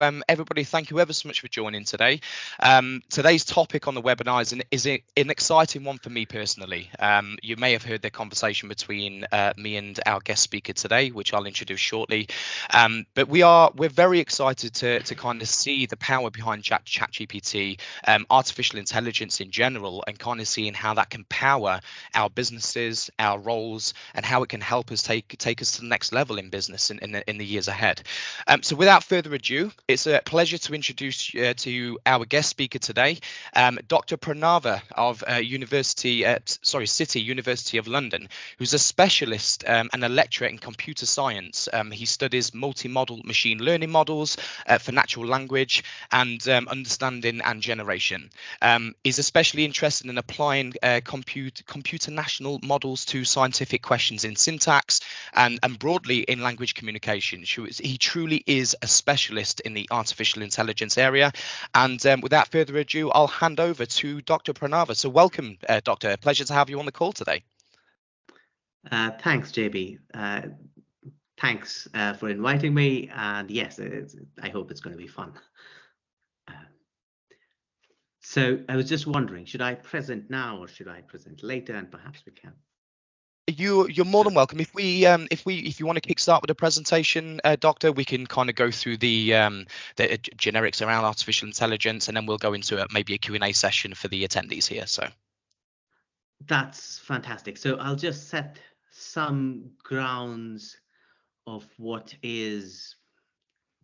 Everybody, thank you ever so much for joining today. Today's topic on the webinar is an exciting one for me personally. You may have heard the conversation between me and our guest speaker today, which I'll introduce shortly. But we're very excited to kind of see the power behind ChatGPT, artificial intelligence in general, and kind of seeing how that can power our businesses, our roles, and how it can help us take us to the next level in business in the years ahead. So without further ado, it's a pleasure to introduce to our guest speaker today, Dr. Pranava of City University of London, who's a specialist and a lecturer in computer science. He studies multi-model machine learning models for natural language and understanding and generation. He's especially interested in applying computational models to scientific questions in syntax and broadly in language communication. He truly is a specialist in the artificial intelligence area. And without further ado, I'll hand over to Dr. Pranava. So welcome, Doctor. Pleasure to have you on the call today. Thanks, JB. Thanks for inviting me. And yes, I hope it's going to be fun. So I was just wondering, should I present now or should I present later? And perhaps we can. You're more than welcome. If you want to kickstart with a presentation, Doctor, we can kind of go through the generics around artificial intelligence, and then we'll go into maybe a Q&A session for the attendees here. So that's fantastic. So I'll just set some grounds of what is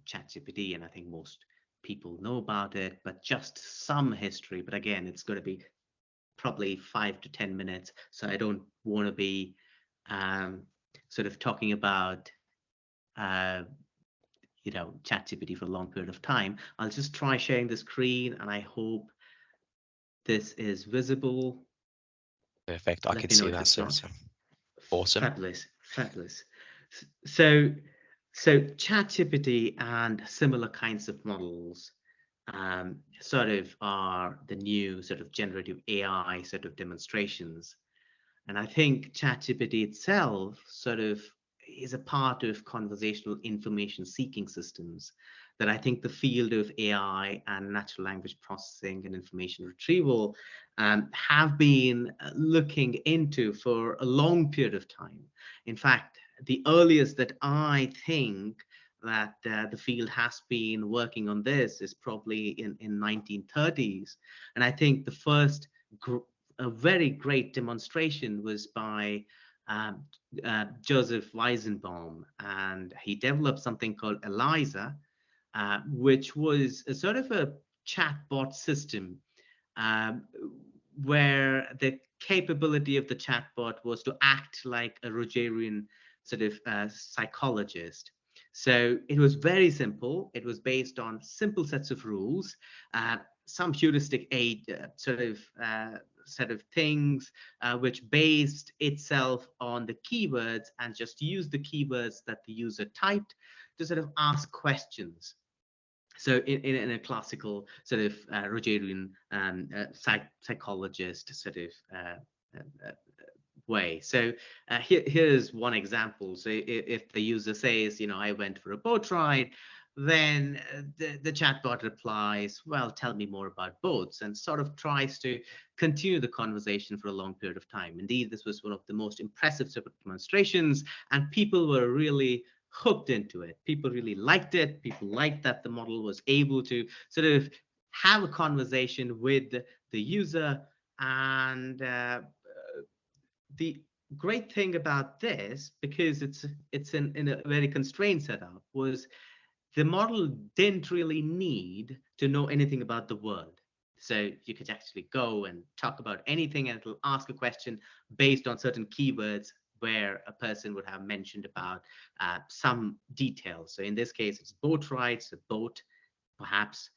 ChatGPT, and I think most people know about it, but just some history. But again, it's going to be probably 5 to 10 minutes, so I don't want to be sort of talking about ChatGPT for a long period of time. I'll just try sharing the screen, and I hope this is visible. Perfect. I can see that. So awesome. Fabulous. So ChatGPT and similar kinds of models sort of are the new sort of generative AI sort of demonstrations. And I think ChatGPT itself sort of is a part of conversational information seeking systems that I think the field of AI and natural language processing and information retrieval have been looking into for a long period of time. In fact, the earliest that I think that the field has been working on this is probably in 1930s. And I think the first a very great demonstration was by Joseph Weizenbaum, and he developed something called ELIZA, which was a sort of a chatbot system where the capability of the chatbot was to act like a Rogerian sort of psychologist. So it was very simple. It was based on simple sets of rules, some heuristic aid sort of things, which based itself on the keywords and just used the keywords that the user typed to sort of ask questions. So in a classical sort of Rogerian psychologist sort of way. So here's one example. So if the user says, I went for a boat ride, then the chatbot replies, well, tell me more about boats, and sort of tries to continue the conversation for a long period of time. Indeed, this was one of the most impressive sort of demonstrations, and people were really hooked into it. People really liked it. People liked that the model was able to sort of have a conversation with the user. And the great thing about this, because it's in a very constrained setup, was the model didn't really need to know anything about the world. So you could actually go and talk about anything, and it'll ask a question based on certain keywords where a person would have mentioned about some details. So in this case, it's boat rides. A boat perhaps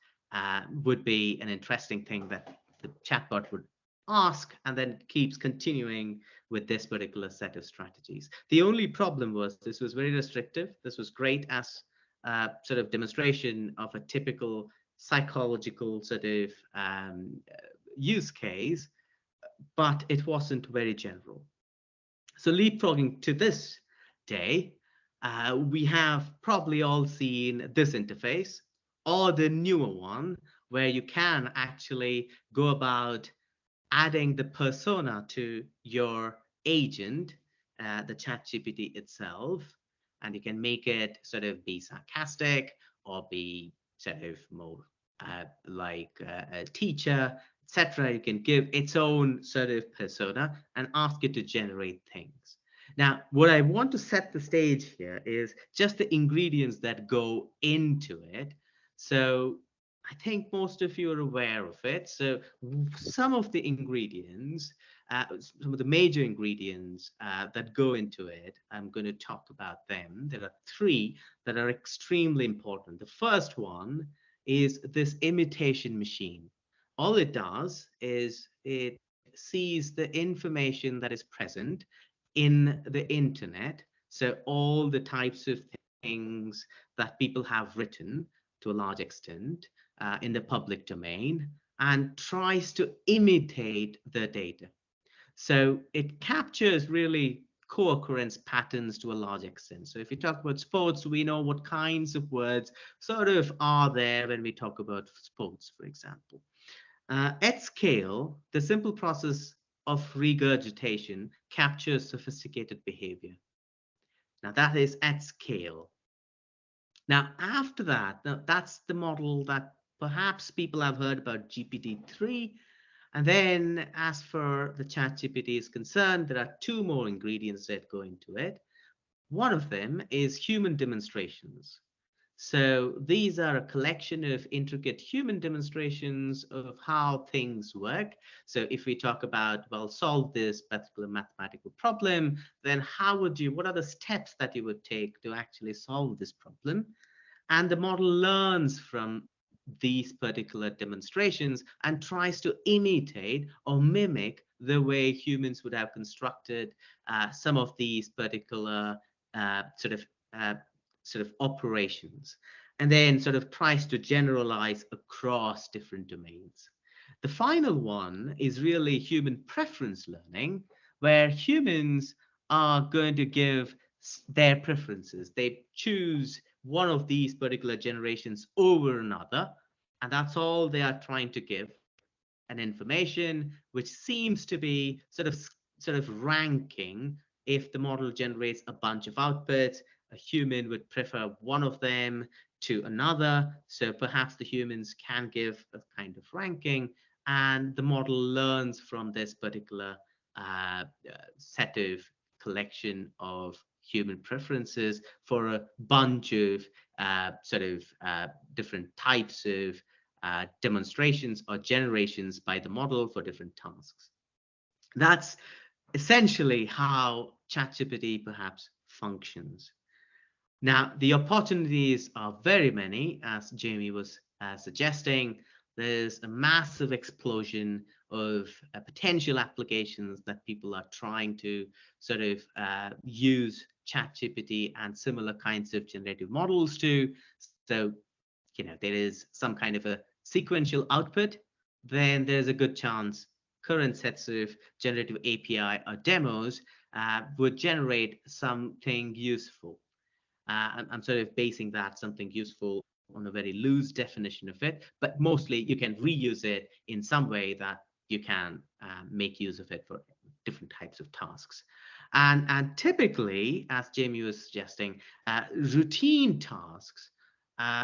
would be an interesting thing that the chatbot would ask, and then keeps continuing with this particular set of strategies. The only problem was this was very restrictive. This was great as sort of demonstration of a typical psychological sort of use case, but it wasn't very general. So leapfrogging to this day, we have probably all seen this interface, or the newer one where you can actually go about adding the persona to your agent, the chat GPT itself, and you can make it sort of be sarcastic or be sort of more like a teacher, etc. You can give its own sort of persona and ask it to generate things. Now, what I want to set the stage here is just the ingredients that go into it. So I think most of you are aware of it. So some of the ingredients, some of the major ingredients that go into it, I'm going to talk about them. There are three that are extremely important. The first one is this imitation machine. All it does is it sees the information that is present in the internet. So all the types of things that people have written to a large extent in the public domain, and tries to imitate the data. So it captures really co-occurrence patterns to a large extent. So if you talk about sports, we know what kinds of words sort of are there when we talk about sports, for example. At scale, the simple process of regurgitation captures sophisticated behavior. Now that is at scale. Now, after that, now that's the model that perhaps people have heard about GPT-3. And then as for the chat GPT is concerned, there are two more ingredients that go into it. One of them is human demonstrations. So these are a collection of intricate human demonstrations of how things work. So if we talk about, well, solve this particular mathematical problem, then what are the steps that you would take to actually solve this problem? And the model learns from these particular demonstrations and tries to imitate or mimic the way humans would have constructed some of these particular uh, sort of uh, sort of operations, and then sort of tries to generalize across different domains. The final one is really human preference learning, where humans are going to give their preferences. They choose one of these particular generations over another, and that's all they are trying to give, an information which seems to be sort of ranking. If the model generates a bunch of outputs, a human would prefer one of them to another, so perhaps the humans can give a kind of ranking, and the model learns from this particular set of collection of human preferences for a bunch of different types of demonstrations or generations by the model for different tasks. That's essentially how ChatGPT perhaps functions. Now, the opportunities are very many, as Jamie was suggesting. There's a massive explosion of potential applications that people are trying to sort of use ChatGPT and similar kinds of generative models to. So, there is some kind of a sequential output, then there's a good chance current sets of generative API or demos would generate something useful. I'm sort of basing that something useful on a very loose definition of it, but mostly you can reuse it in some way that you can make use of it for different types of tasks. And typically, as Jamie was suggesting, routine tasks,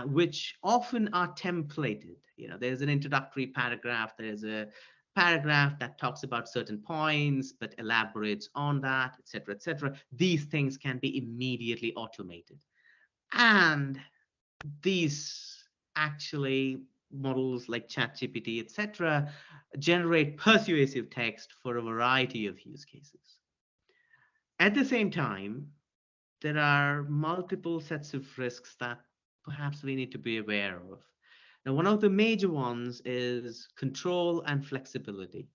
which often are templated. There's an introductory paragraph, there's a paragraph that talks about certain points but elaborates on that, etc., etc. These things can be immediately automated. And these actually models like ChatGPT, etc., generate persuasive text for a variety of use cases. At the same time, there are multiple sets of risks that perhaps we need to be aware of. Now, one of the major ones is control and flexibility,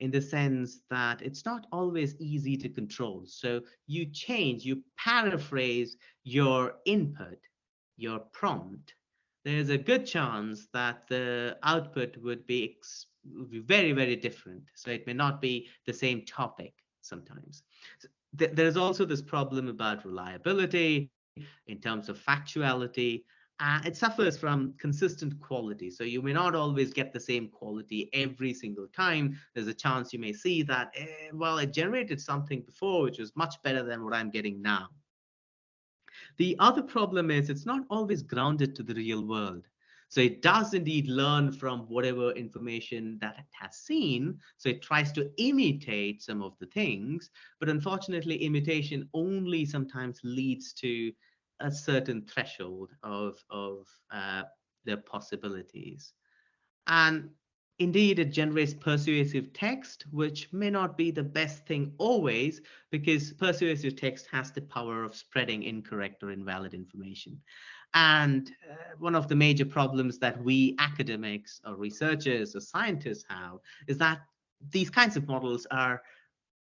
in the sense that it's not always easy to control. So you paraphrase your input, your prompt. There's a good chance that the output would be very, very different. So it may not be the same topic sometimes. So there's also this problem about reliability in terms of factuality. It suffers from consistent quality. So you may not always get the same quality every single time. There's a chance you may see that, well, it generated something before which was much better than what I'm getting now. The other problem is it's not always grounded to the real world. So it does indeed learn from whatever information that it has seen. So it tries to imitate some of the things, but unfortunately, imitation only sometimes leads to a certain threshold of the possibilities. And indeed, it generates persuasive text, which may not be the best thing always, because persuasive text has the power of spreading incorrect or invalid information. And one of the major problems that we academics or researchers or scientists have is that these kinds of models are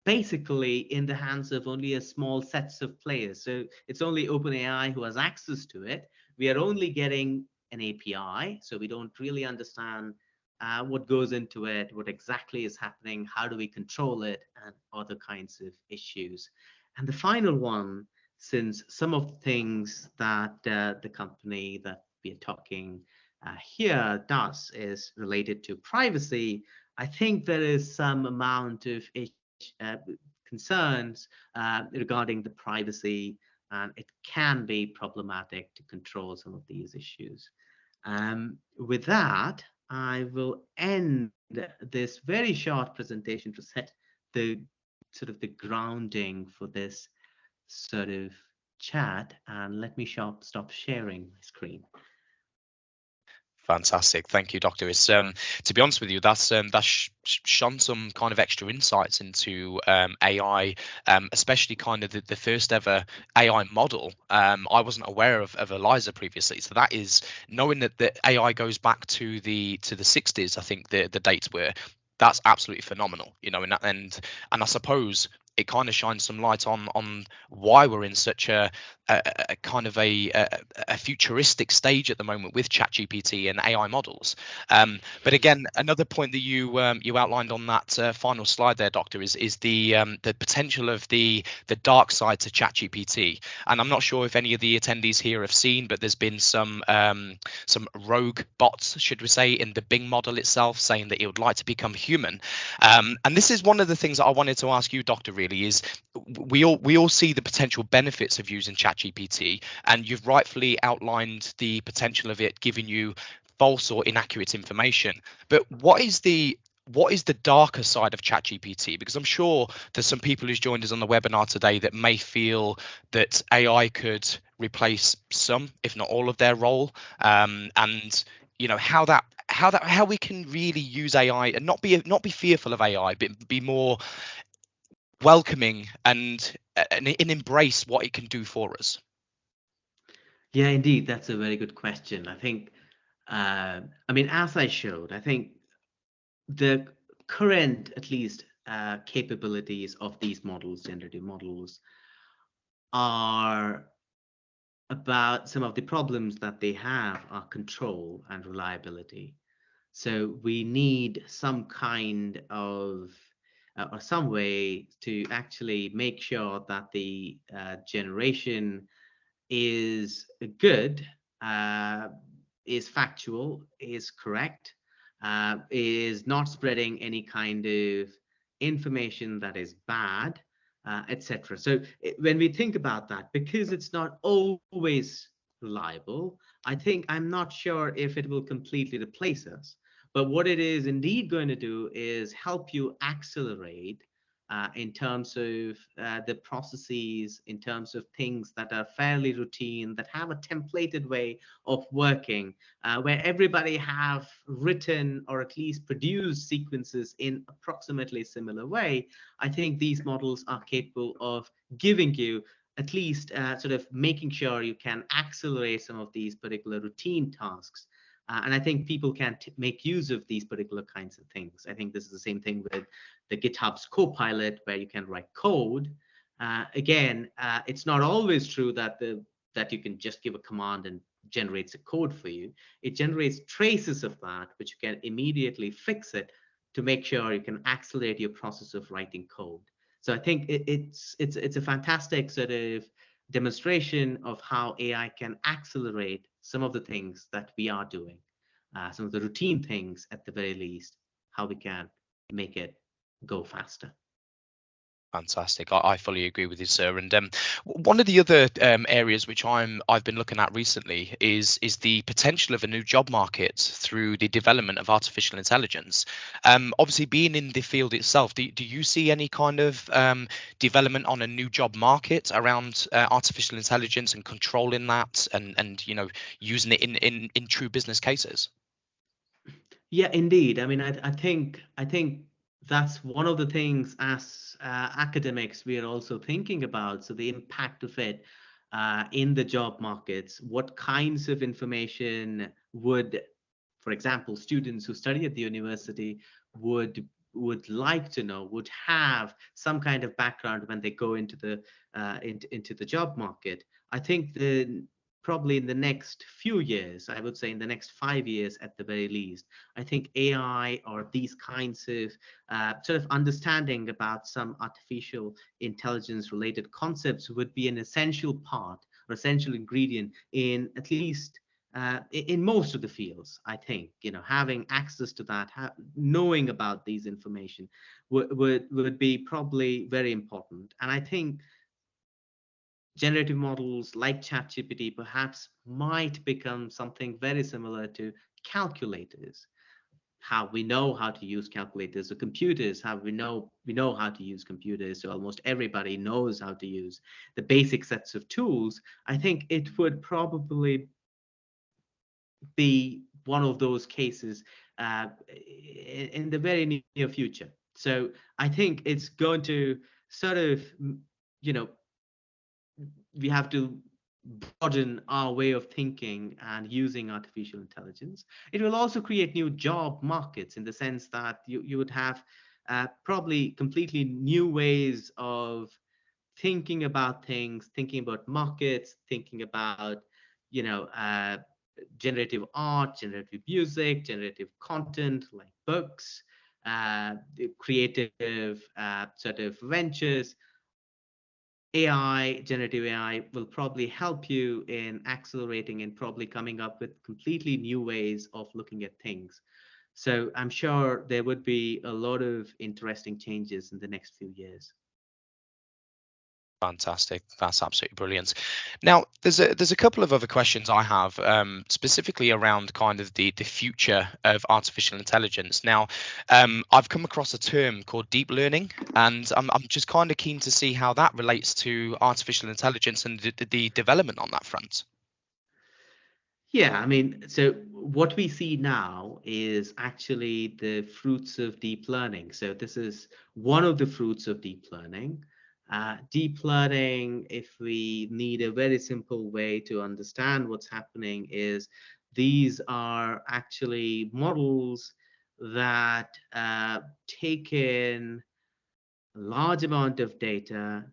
basically in the hands of only a small sets of players. So it's only OpenAI who has access to it. We are only getting an API, so we don't really understand what goes into it, what exactly is happening, how do we control it, and other kinds of issues. And the final one, since some of the things that the company that we are talking here does is related to privacy, I think there is some amount of concerns regarding the privacy, and it can be problematic to control some of these issues. With that, I will end this very short presentation to set the sort of the grounding for this sort of chat, and let me stop sharing my screen. Fantastic, thank you, Doctor. It's to be honest with you, that's shone some kind of extra insights into AI, especially kind of the first ever AI model. I wasn't aware of ELIZA previously, so that is knowing that the AI goes back to the 60s. I think the dates were. That's absolutely phenomenal, you know, and I suppose it kind of shines some light on why we're in such a kind of a futuristic stage at the moment with ChatGPT and AI models. But again, another point that you outlined on that final slide there, Doctor, is the potential of the dark side to ChatGPT. And I'm not sure if any of the attendees here have seen, but there's been some rogue bots, should we say, in the Bing model itself, saying that it would like to become human. And this is one of the things that I wanted to ask you, Doctor, really is we all see the potential benefits of using ChatGPT, and you've rightfully outlined the potential of it giving you false or inaccurate information. But what is the darker side of ChatGPT? Because I'm sure there's some people who's joined us on the webinar today that may feel that AI could replace some, if not all, of their role, and you know how we can really use AI and not be fearful of AI, but be more welcoming and embrace what it can do for us. Yeah, indeed, that's a very good question. I think, I mean, as I showed, I think the current, at least, capabilities of these models, generative models, are about some of the problems that they have are control and reliability. So we need some kind of or some way to actually make sure that the generation is good, uh, is factual, is correct, is not spreading any kind of information that is bad, etc. So when we think about that, because it's not always reliable, I think I'm not sure if it will completely replace us. But what it is indeed going to do is help you accelerate in terms of the processes, in terms of things that are fairly routine, that have a templated way of working, where everybody have written or at least produced sequences in approximately similar way. I think these models are capable of giving you at least sort of making sure you can accelerate some of these particular routine tasks. And I think people can make use of these particular kinds of things. I think this is the same thing with the GitHub's Copilot, where you can write code. Again, it's not always true that that you can just give a command and generates a code for you. It generates traces of that, which you can immediately fix it to make sure you can accelerate your process of writing code. So I think it's a fantastic sort of demonstration of how AI can accelerate some of the things that we are doing, some of the routine things at the very least, how we can make it go faster. Fantastic. I fully agree with you, sir. And one of the other areas which I've been looking at recently is the potential of a new job market through the development of artificial intelligence. Obviously, being in the field itself, do you see any kind of development on a new job market around artificial intelligence and controlling that, and using it in true business cases? Yeah, indeed. I mean, I think that's one of the things as academics we are also thinking about. So the impact of it in the job markets. What kinds of information would, for example, students who study at the university would like to know, would have some kind of background when they go into into the job market. I think the probably in the next few years, I would say in the next 5 years at the very least, I think AI or these kinds of sort of understanding about some artificial intelligence related concepts would be an essential part or essential ingredient in at least in most of the fields. I think having access to that, knowing about these information would be probably very important. And I think generative models like ChatGPT perhaps might become something very similar to calculators. How we know how to use calculators or computers, how we know how to use computers. So almost everybody knows how to use the basic sets of tools. I think it would probably be one of those cases in the very near future. So I think it's going to sort of, you know, we have to broaden our way of thinking and using artificial intelligence. It will also create new job markets in the sense that you would have probably completely new ways of thinking about things, thinking about markets, thinking about, you know, uh, generative art, generative music, generative content like books, creative sort of ventures. AI, generative AI will probably help you in accelerating and probably coming up with completely new ways of looking at things. So I'm sure there would be a lot of interesting changes in the next few years. Fantastic. That's absolutely brilliant. Now, there's a couple of other questions I have, specifically around kind of the future of artificial intelligence. Now, I've come across a term called deep learning, and I'm just kind of keen to see how that relates to artificial intelligence and the development on that front. Yeah, I mean, so what we see now is actually the fruits of deep learning. So this is one of the fruits of deep learning. Deep learning, if we need a very simple way to understand what's happening, is these are actually models that take in a large amount of data,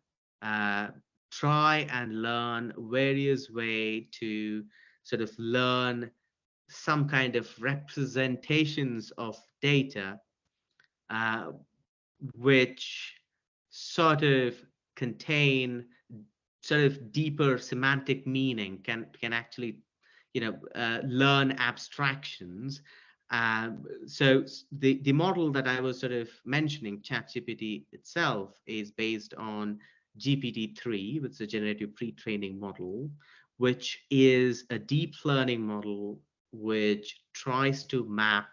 uh, try and learn various way to sort of learn some kind of representations of data, uh, which sort of contain sort of deeper semantic meaning, can actually learn abstractions. So the model that I was sort of mentioning, ChatGPT itself, is based on GPT-3, which is a generative pre-training model, which is a deep learning model which tries to map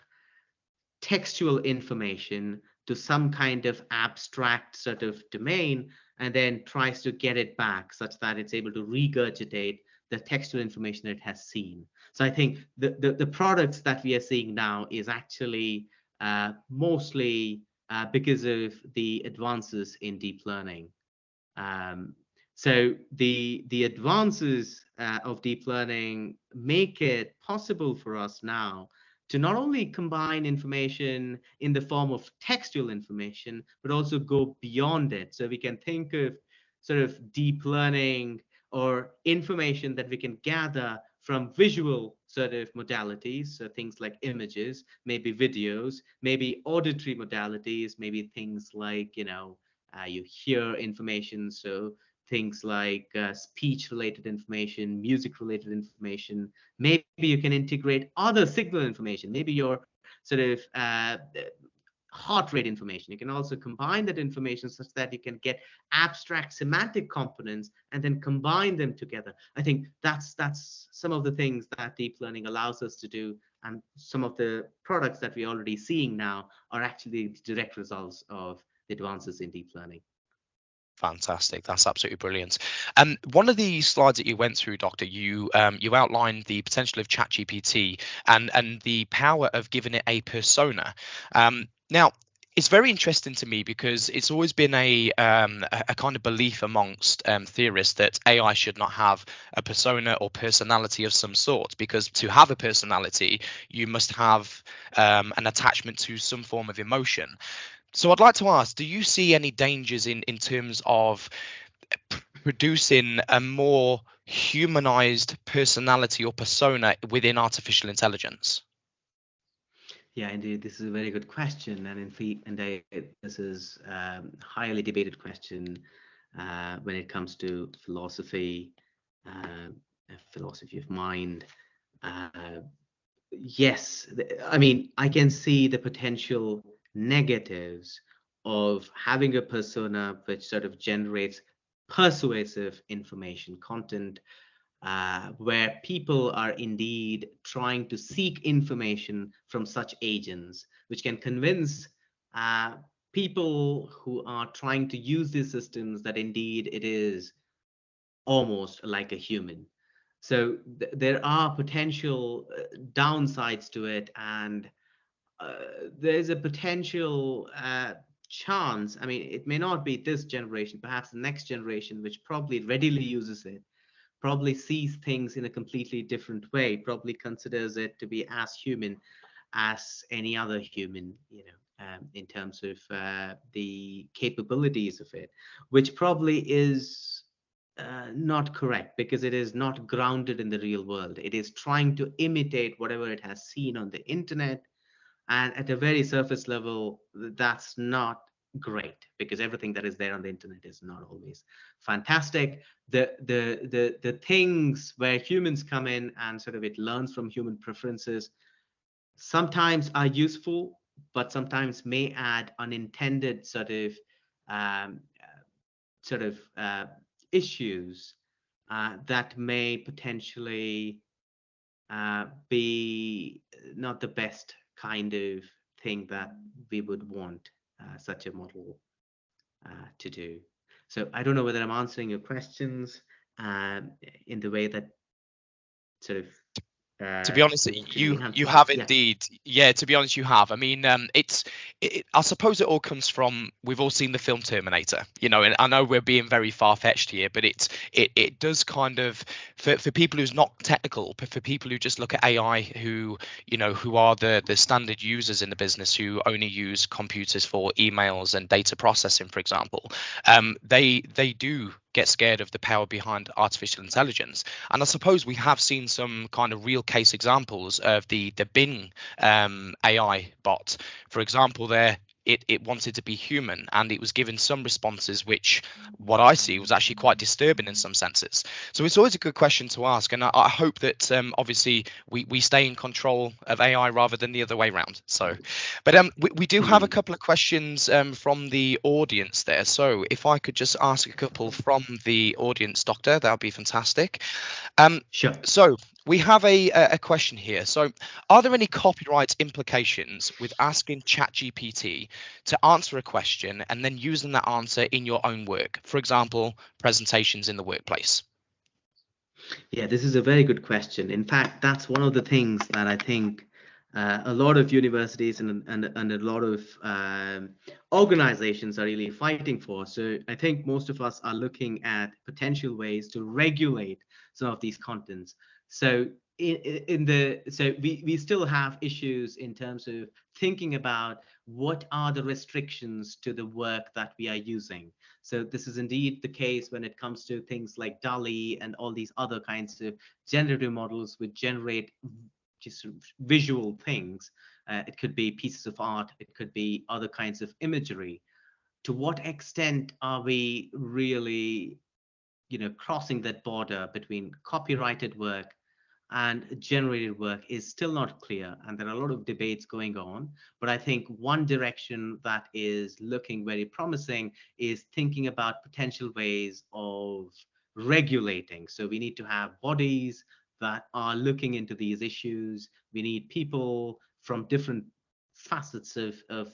textual information to some kind of abstract sort of domain and then tries to get it back such that it's able to regurgitate the textual information it has seen. So I think the products that we are seeing now is actually mostly because of the advances in deep learning. Um, so the advances of deep learning make it possible for us now to not only combine information in the form of textual information, but also go beyond it. So we can think of sort of deep learning or information that we can gather from visual sort of modalities, so things like images, maybe videos, maybe auditory modalities, maybe things like, you hear information, so things like speech-related information, music-related information. Maybe you can integrate other signal information. Maybe your sort of heart rate information. You can also combine that information such that you can get abstract semantic components and then combine them together. I think that's some of the things that deep learning allows us to do, and some of the products that we're already seeing now are actually direct results of the advances in deep learning. Fantastic. That's absolutely brilliant. One of the slides that you went through, Doctor, you outlined the potential of ChatGPT and the power of giving it a persona. Now, it's very interesting to me because it's always been a kind of belief amongst theorists that AI should not have a persona or personality of some sort, because to have a personality, you must have an attachment to some form of emotion. So I'd like to ask, do you see any dangers in terms of producing a more humanized personality or persona within artificial intelligence? Yeah, indeed, this is a very good question, and this is highly debated question when it comes to philosophy of mind. Uh, yes, I mean, I can see the potential negatives of having a persona which sort of generates persuasive information content, where people are indeed trying to seek information from such agents, which can convince uh, people who are trying to use these systems that indeed it is almost like a human. So there are potential downsides to it, and there's a potential chance. I mean, it may not be this generation, perhaps the next generation, which probably readily uses it, probably sees things in a completely different way, probably considers it to be as human as any other human, in terms of the capabilities of it, which probably is not correct, because it is not grounded in the real world. It is trying to imitate whatever it has seen on the internet, and at a very surface level, that's not great, because everything that is there on the internet is not always fantastic. The things where humans come in and sort of it learns from human preferences sometimes are useful, but sometimes may add unintended um, sort of issues that may potentially be not the best kind of thing that we would want such a model to do. So I don't know whether I'm answering your questions in the way that sort of To be honest, ought to be you answered. have Yeah. indeed. Yeah, to be honest, you have. I mean, I suppose it all comes from, we've all seen the film Terminator, and I know we're being very far-fetched here, but it does kind of, for people who's not technical, but for people who just look at AI, who are the standard users in the business, who only use computers for emails and data processing, for example, they do get scared of the power behind artificial intelligence. And I suppose we have seen some kind of real case examples of the Bing AI bot, for example. There, it wanted to be human, and it was given some responses which, what I see, was actually quite disturbing in some senses. So it's always a good question to ask, and I hope that obviously we stay in control of AI rather than the other way around. So, but we do have a Hmm. couple of questions from the audience there. So if I could just ask a couple from the audience, Doctor, that would be fantastic. Um, Sure. so we have a question here. So, are there any copyright implications with asking ChatGPT to answer a question and then using that answer in your own work? For example, presentations in the workplace. Yeah, this is a very good question. In fact, that's one of the things that I think a lot of universities and a lot of organizations are really fighting for. So I think most of us are looking at potential ways to regulate some of these contents. So we still have issues in terms of thinking about what are the restrictions to the work that we are using. So this is indeed the case when it comes to things like DALI and all these other kinds of generative models which generate just visual things. It could be pieces of art, it could be other kinds of imagery. To what extent are we really crossing that border between copyrighted work and generated work is still not clear, and there are a lot of debates going on. But I think one direction that is looking very promising is thinking about potential ways of regulating. So we need to have bodies that are looking into these issues. We need people from different facets of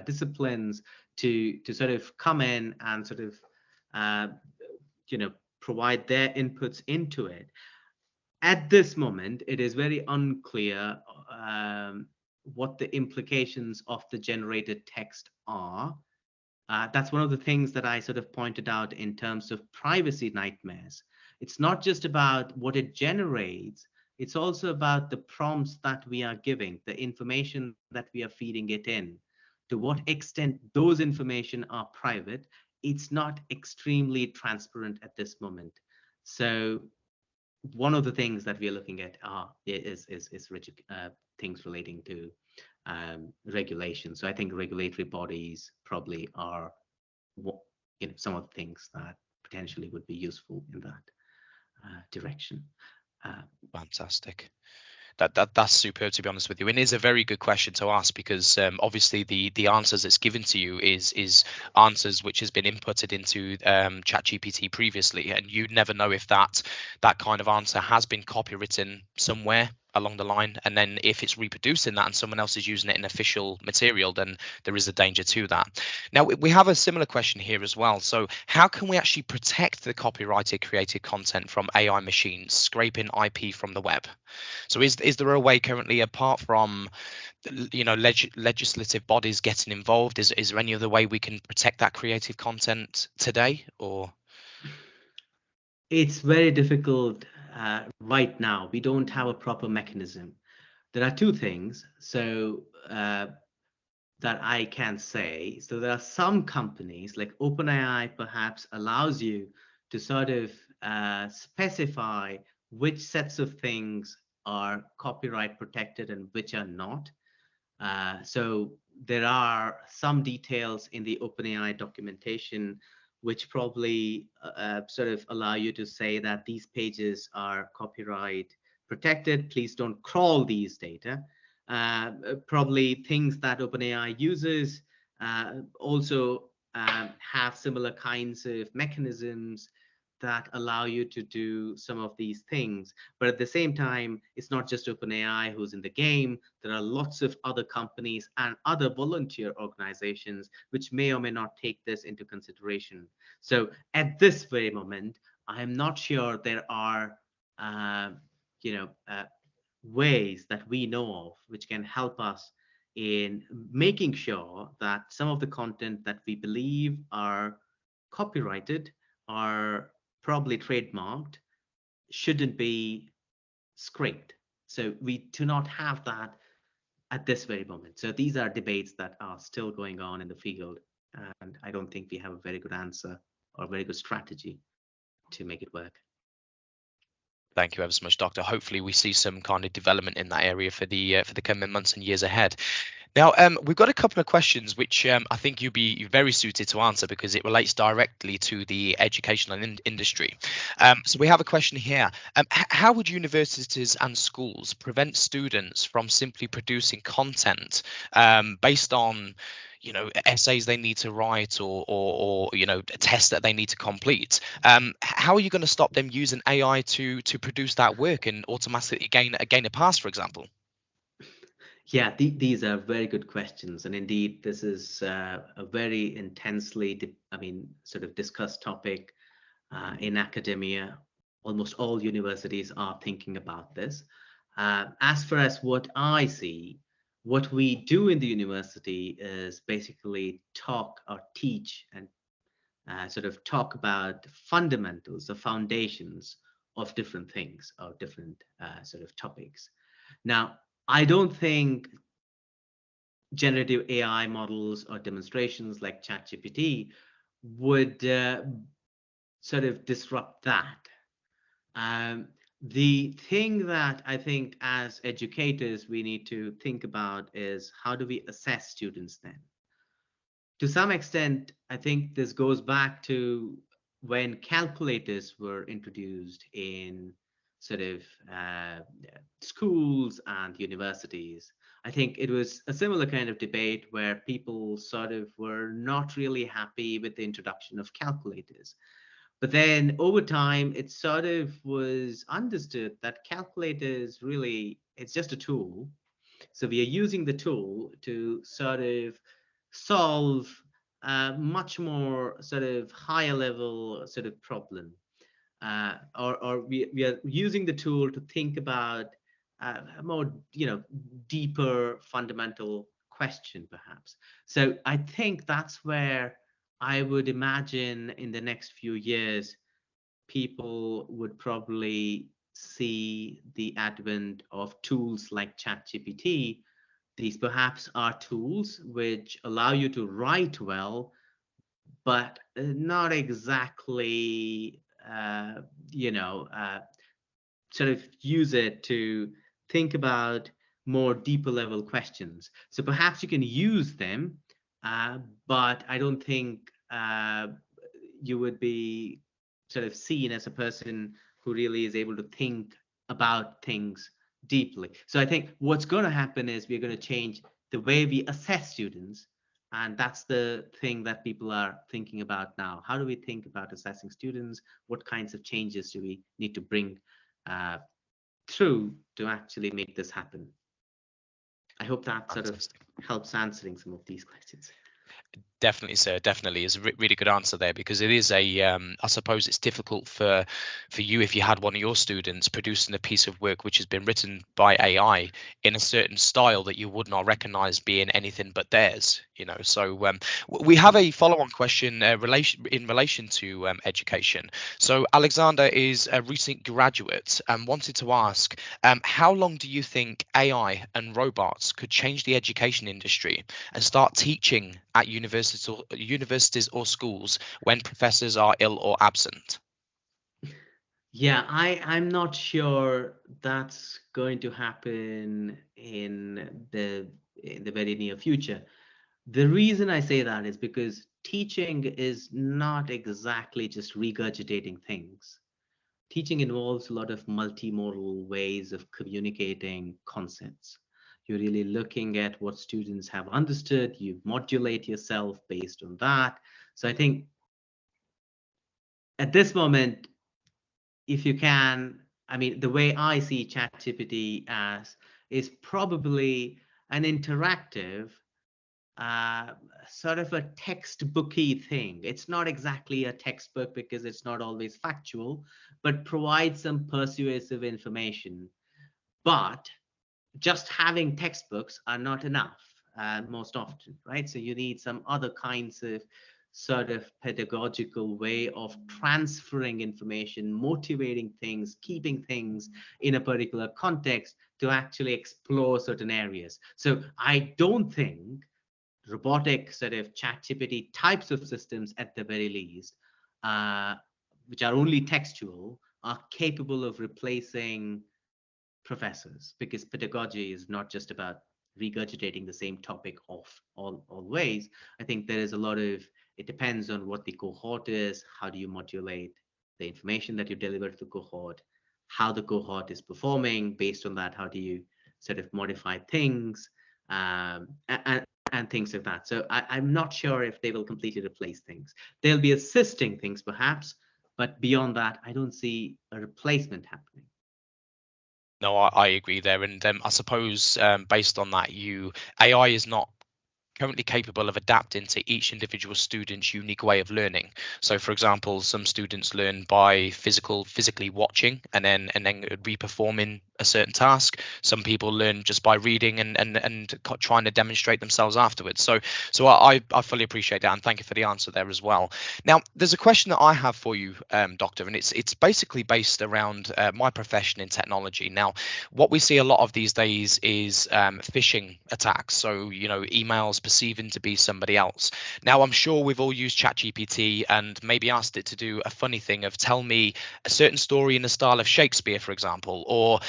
disciplines to sort of come in and sort of uh, you know provide their inputs into it. At this moment, it is very unclear what the implications of the generated text are. That's one of the things that I sort of pointed out in terms of privacy nightmares. It's not just about what it generates, it's also about the prompts that we are giving, the information that we are feeding it in. To what extent those information are private, it's not extremely transparent at this moment. So one of the things that we are looking at is things relating to regulation. So I think regulatory bodies probably are some of the things that potentially would be useful in that direction. Uh, Fantastic. That's superb, to be honest with you, and is a very good question to ask, because obviously the answers that's given to you is answers which has been inputted into ChatGPT previously, and you never know if that kind of answer has been copywritten somewhere along the line, and then if it's reproducing that and someone else is using it in official material, then there is a danger to that. Now we have a similar question here as well. So how can we actually protect the copyrighted created content from AI machines scraping IP from the web? So is there a way currently, apart from legislative bodies getting involved, is there any other way we can protect that creative content today? Or it's very difficult right now. We don't have a proper mechanism. There are two things. So that I can say. So there are some companies like OpenAI perhaps allows you to sort of specify which sets of things are copyright protected and which are not. So there are some details in the OpenAI documentation which probably sort of allow you to say that these pages are copyright protected. Please don't crawl these data. Probably things that OpenAI uses also have similar kinds of mechanisms that allow you to do some of these things. But at the same time, it's not just OpenAI who's in the game. There are lots of other companies and other volunteer organizations which may or may not take this into consideration. So at this very moment, I am not sure there are, uh, you know, uh, ways that we know of which can help us in making sure that some of the content that we believe are copyrighted, are probably trademarked, shouldn't be scraped. So we do not have that at this very moment. So these are debates that are still going on in the field, and I don't think we have a very good answer or a very good strategy to make it work. thank you ever so much, Doctor. Hopefully we see some kind of development in that area for the coming months and years ahead. Now, we've got a couple of questions which I think you'll be very suited to answer, because it relates directly to the educational industry. So we have a question here. How would universities and schools prevent students from simply producing content based on essays they need to write, or tests that they need to complete? How are you going to stop them using AI to produce that work and automatically gain a pass, for example? Yeah, these are very good questions, and indeed, this is a very intensely, sort of discussed topic in academia. Almost all universities are thinking about this. As far as what I see, what we do in the university is basically talk or teach and sort of talk about the fundamentals, the foundations of different things or different sort of topics. Now, I don't think generative AI models or demonstrations like ChatGPT would sort of disrupt that. Um, the thing that I think as educators we need to think about is how do we assess students then? To some extent, I think this goes back to when calculators were introduced in sort of schools and universities, I think it was a similar kind of debate where people sort of were not really happy with the introduction of calculators. But then over time, it sort of was understood that calculators really, it's just a tool. So we are using the tool to sort of solve a much more sort of higher level sort of problem. Or we are using the tool to think about a more, deeper fundamental question, perhaps. So I think that's where I would imagine in the next few years people would probably see the advent of tools like ChatGPT. These perhaps are tools which allow you to write well, but not exactly, you know, sort of use it to think about more deeper level questions. So perhaps you can use them, but I don't think you would be sort of seen as a person who really is able to think about things deeply. So I think what's going to happen is we're going to change the way we assess students. And that's the thing that people are thinking about now. How do we think about assessing students? What kinds of changes do we need to bring uh, through to actually make this happen? I hope that sort of Fantastic. helps answering some of these questions. Definitely, sir. Definitely is a really good answer there, because it is a. I suppose it's difficult for you if you had one of your students producing a piece of work which has been written by AI in a certain style that you would not recognise being anything but theirs. So we have a follow-on question relation to education. So Alexander is a recent graduate and wanted to ask, how long do you think AI and robots could change the education industry and start teaching at universities or schools when professors are ill or absent? Yeah, I'm not sure that's going to happen in the very near future. The reason I say that is because teaching is not exactly just regurgitating things. Teaching involves a lot of multimodal ways of communicating concepts. You're really looking at what students have understood, you modulate yourself based on that. So I think at this moment, if you can, I mean, the way I see ChatGPT as is probably an interactive, uh, sort of a textbooky thing. It's not exactly a textbook because it's not always factual, but provides some persuasive information. But just having textbooks are not enough most often, right? So you need some other kinds of sort of pedagogical way of transferring information, motivating things, keeping things in a particular context to actually explore certain areas. So I don't think robotic sort of ChatGPT types of systems, at the very least, uh, which are only textual, are capable of replacing professors, because pedagogy is not just about regurgitating the same topic off all always. I think there is a lot of, it depends on what the cohort is, how do you modulate the information that you deliver to the cohort, how the cohort is performing. Based on that, how do you sort of modify things, and things like that. So I'm not sure if they will completely replace things. They'll be assisting things perhaps, but beyond that, I don't see a replacement happening. No, I agree there, and I suppose based on that, AI is not currently capable of adapting to each individual student's unique way of learning. So, for example, some students learn by physically watching and then reperforming a certain task. Some people learn just by reading and trying to demonstrate themselves afterwards. So I fully appreciate that, and thank you for the answer there as well. Now, there's a question that I have for you, Doctor, and it's basically based around my profession in technology. Now, what we see a lot of these days is phishing attacks. So, emails perceiving to be somebody else. Now, I'm sure we've all used ChatGPT and maybe asked it to do a funny thing of tell me a certain story in the style of Shakespeare, for example, or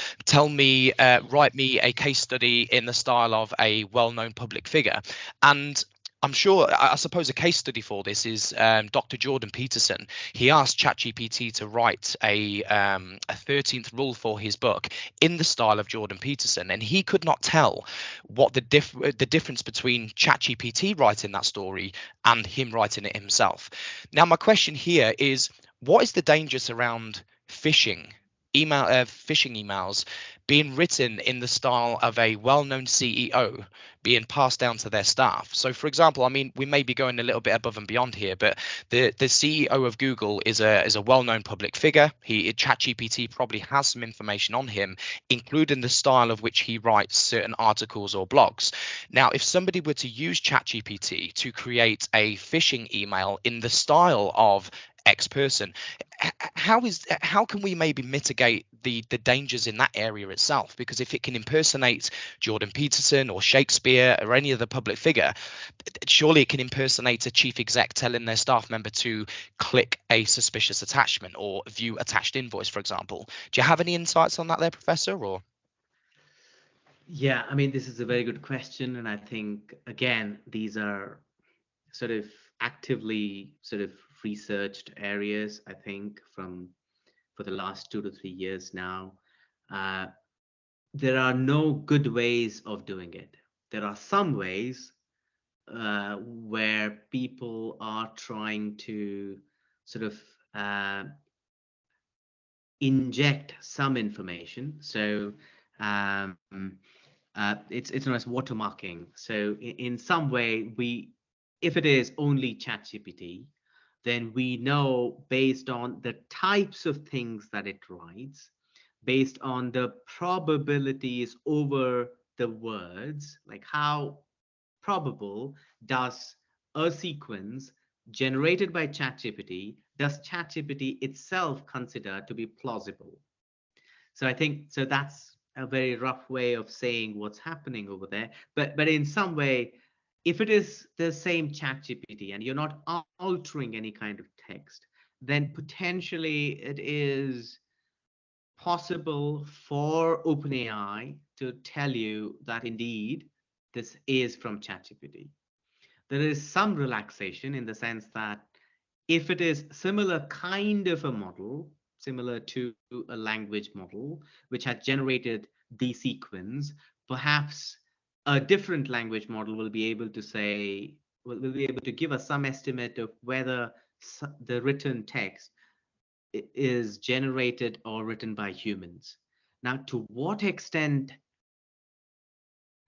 write me a case study in the style of a well-known public figure. And I'm sure, I suppose a case study for this is Dr. Jordan Peterson. He asked ChatGPT to write a 13th rule for his book in the style of Jordan Peterson, and he could not tell what the difference between ChatGPT writing that story and him writing it himself. Now, my question here is, what is the dangers around phishing emails being written in the style of a well-known CEO being passed down to their staff? So, for example, I mean, we may be going a little bit above and beyond here, but the CEO of Google is a well-known public figure. ChatGPT probably has some information on him, including the style of which he writes certain articles or blogs. Now, if somebody were to use ChatGPT to create a phishing email in the style of X person, how can we maybe mitigate the dangers in that area itself? Because if it can impersonate Jordan Peterson or Shakespeare or any other public figure, surely it can impersonate a chief exec telling their staff member to click a suspicious attachment or view attached invoice, for example. Do you have any insights on that there, Professor? Or Yeah, I mean, this is a very good question. And I think, again, these are sort of actively sort of researched areas, I think, from for the last 2 to 3 years now. Uh, there are no good ways of doing it. There are some ways where people are trying to sort of uh, inject some information. So um, it's known as watermarking. So in some way, if it is only ChatGPT, then we know based on the types of things that it writes, based on the probabilities over the words, like how probable does a sequence generated by ChatGPT, does ChatGPT itself consider to be plausible? So I think so that's a very rough way of saying what's happening over there. But in some way, if it is the same ChatGPT and you're not altering any kind of text, then potentially it is possible for OpenAI to tell you that indeed this is from ChatGPT. There is some relaxation in the sense that if it is similar kind of a model, similar to a language model, which had generated the sequence, perhaps a different language model will be able to say, will be able to give us some estimate of whether the written text is generated or written by humans. Now, to what extent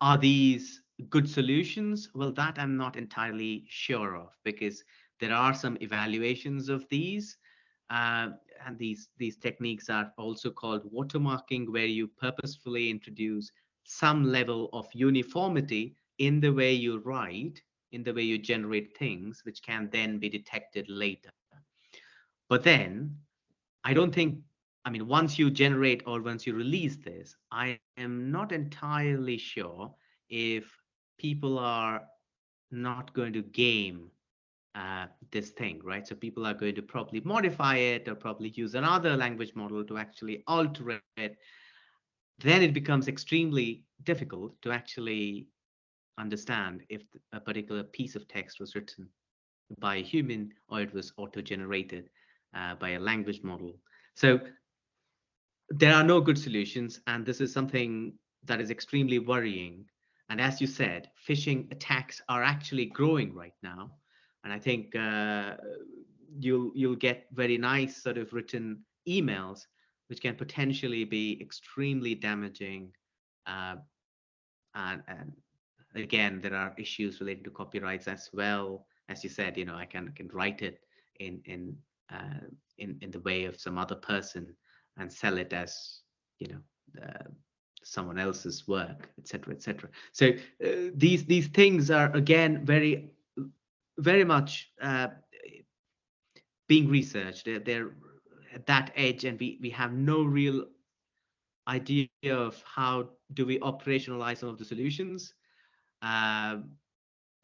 are these good solutions? Well, that I'm not entirely sure of, because there are some evaluations of these. Uh, and these techniques are also called watermarking, where you purposefully introduce some level of uniformity in the way you write, in the way you generate things, which can then be detected later. But then I don't think, I mean, once you generate or once you release this, I am not entirely sure if people are not going to game this thing, right? So people are going to probably modify it or probably use another language model to actually alter it. Then it becomes extremely difficult to actually understand if a particular piece of text was written by a human or it was auto-generated by a language model. So there are no good solutions, and this is something that is extremely worrying. And as you said, phishing attacks are actually growing right now, and I think you'll get very nice sort of written emails, which can potentially be extremely damaging. Uh, and again, there are issues related to copyrights as well. As you said, I can write it in in in the way of some other person and sell it as you know uh, someone else's work, etc., etc. So these things are again very much being researched. They're at that edge, and we have no real idea of how do we operationalize some of the solutions. Um,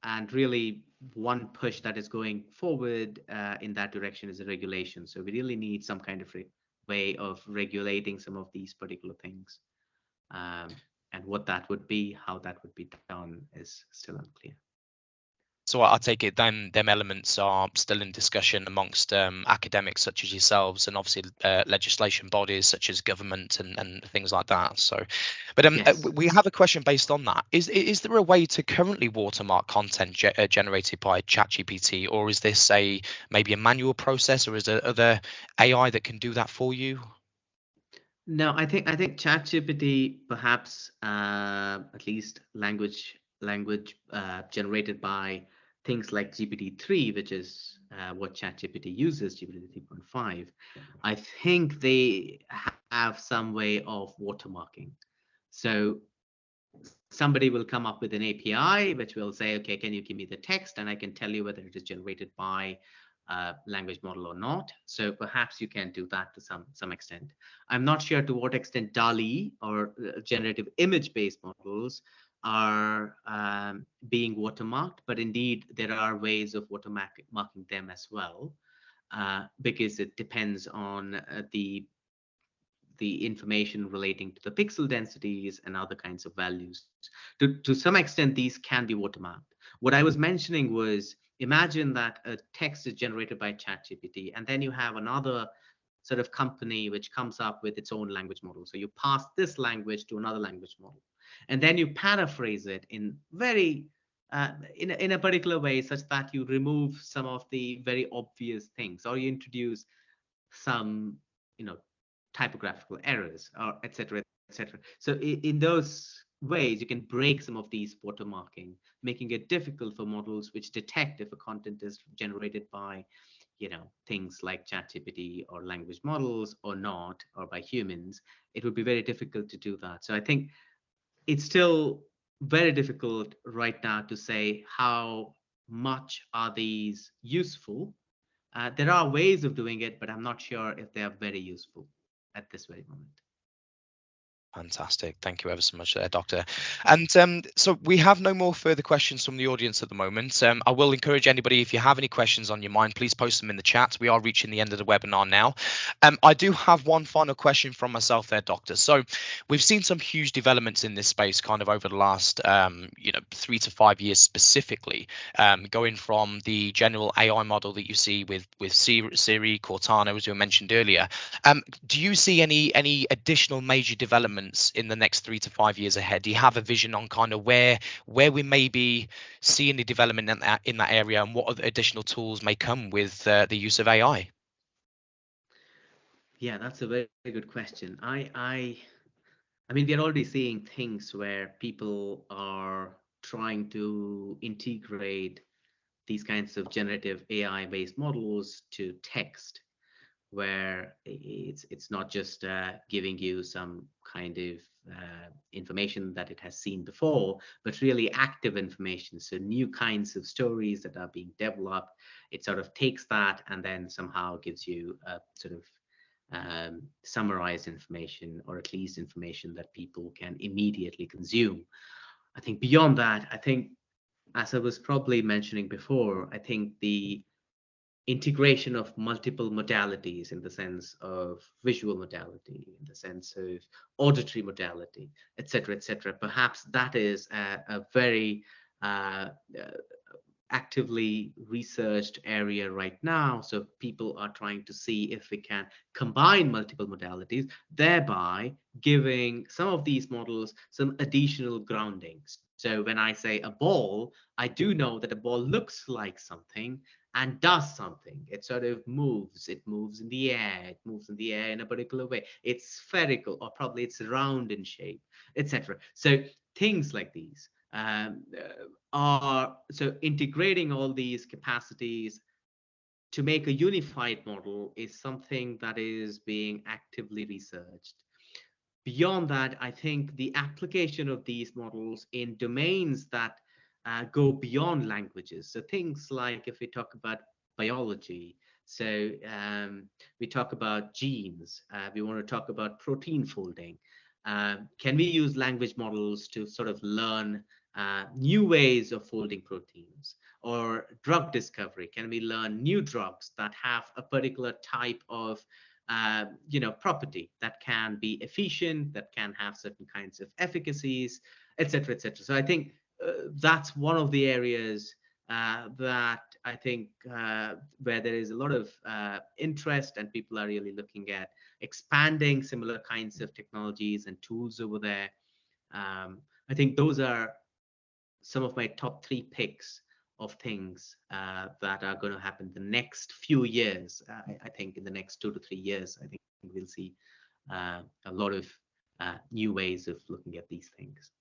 and really, one push that is going forward in that direction is a regulation. So we really need some kind of way of regulating some of these particular things. Um, and what that would be, how that would be done, is still unclear. So I take it then them elements are still in discussion amongst academics such as yourselves, and obviously legislation bodies such as government and things like that. So, but Yes. we have a question based on that. Is there a way to currently watermark content generated by ChatGPT, or is this maybe a manual process, or is there other AI that can do that for you? No, I think ChatGPT, perhaps at least language generated by things like GPT-3, which is what ChatGPT uses, GPT 3.5. I think they have some way of watermarking. So somebody will come up with an API which will say, okay, can you give me the text, and I can tell you whether it is generated by a language model or not. So perhaps you can do that to some extent. I'm not sure to what extent DALI or generative image-based models are being watermarked, but indeed there are ways of watermarking them as well, because it depends on the information relating to the pixel densities and other kinds of values. To some extent, these can be watermarked. What I was mentioning was, imagine that a text is generated by ChatGPT, and then you have another sort of company which comes up with its own language model. So you pass this language to another language model, and then you paraphrase it in very in a particular way, such that you remove some of the very obvious things, or you introduce some, you know, typographical errors, or etc., etc. So in those ways, you can break some of these watermarking, making it difficult for models which detect if a content is generated by, things like ChatGPT or language models or not, or by humans. It would be very difficult to do that. So I think it's still very difficult right now to say how much are these useful. There are ways of doing it, but I'm not sure if they are very useful at this very moment. Fantastic. Thank you ever so much there, Doctor. And so we have no more further questions from the audience at the moment. I will encourage anybody, if you have any questions on your mind, please post them in the chat. We are reaching the end of the webinar now. I do have one final question from myself there, Doctor. So we've seen some huge developments in this space kind of over the last 3 to 5 years specifically, going from the general AI model that you see with Siri, Cortana, as you mentioned earlier. Do you see any additional major developments in the next 3 to 5 years ahead? Do you have a vision on kind of where we may be seeing the development in that area, and what other additional tools may come with the use of AI? Yeah, that's a very, very good question. I mean, we're already seeing things where people are trying to integrate these kinds of generative AI-based models to text, where it's not just giving you some kind of information that it has seen before, but really active information. So new kinds of stories that are being developed, it sort of takes that and then somehow gives you a sort of summarized information, or at least information that people can immediately consume. I think beyond that, I think, as I was probably mentioning before, I think the integration of multiple modalities, in the sense of visual modality, in the sense of auditory modality, etc., etc. Perhaps that is a very uh, uh, actively researched area right now. So people are trying to see if we can combine multiple modalities, thereby giving some of these models some additional groundings. So when I say a ball, I do know that a ball looks like something and does something. It sort of moves. It moves in the air. It moves in the air in a particular way. It's spherical, or probably it's round in shape, etc. So things like these are, so integrating all these capacities to make a unified model is something that is being actively researched. Beyond that, I think the application of these models in domains that go beyond languages. So things like, if we talk about biology, so we talk about genes, we want to talk about protein folding. Can we use language models to sort of learn new ways of folding proteins? Or drug discovery, can we learn new drugs that have a particular type of property, that can be efficient, that can have certain kinds of efficacies, etc., etc. So I think that's one of the areas that I think where there is a lot of interest and people are really looking at expanding similar kinds of technologies and tools over there. I think those are some of my top three picks of things that are going to happen the next few years. I think in the next 2 to 3 years, I think we'll see a lot of new ways of looking at these things.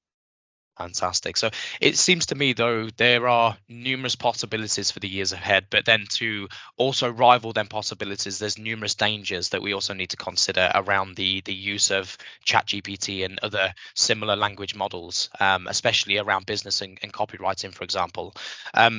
Fantastic. So it seems to me, though, there are numerous possibilities for the years ahead, but then to also rival them possibilities, there's numerous dangers that we also need to consider around the use of ChatGPT and other similar language models, especially around business and copywriting, for example.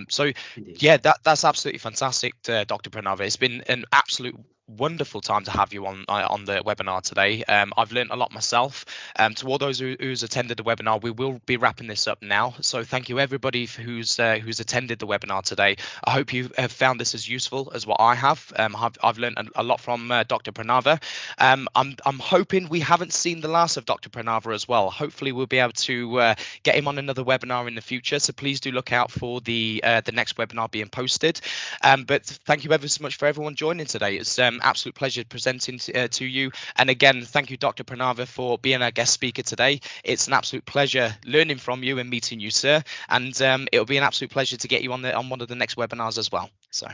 So Indeed. yeah, that's absolutely fantastic, Dr. Pranava. It's been an absolute wonderful time to have you on the webinar today. I've learned a lot myself. To all those who's attended the webinar, we will be wrapping this up now. So thank you everybody who's attended the webinar today. I hope you have found this as useful as what I have. I've learned a lot from Dr. Pranava. I'm hoping we haven't seen the last of Dr. Pranava as well. Hopefully we'll be able to get him on another webinar in the future. So please do look out for the next webinar being posted. But thank you ever so much for everyone joining today. It's absolute pleasure presenting to you. And again, thank you, Dr. Pranava, for being our guest speaker today. It's an absolute pleasure learning from you and meeting you, sir. And it'll be an absolute pleasure to get you on one of the next webinars as well. So,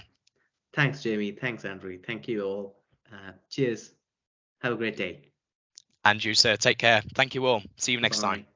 Thanks, Jamie. Thanks, Andrew. Thank you all. Cheers. Have a great day. and you, sir, take care. Thank you all. See you next time. Bye.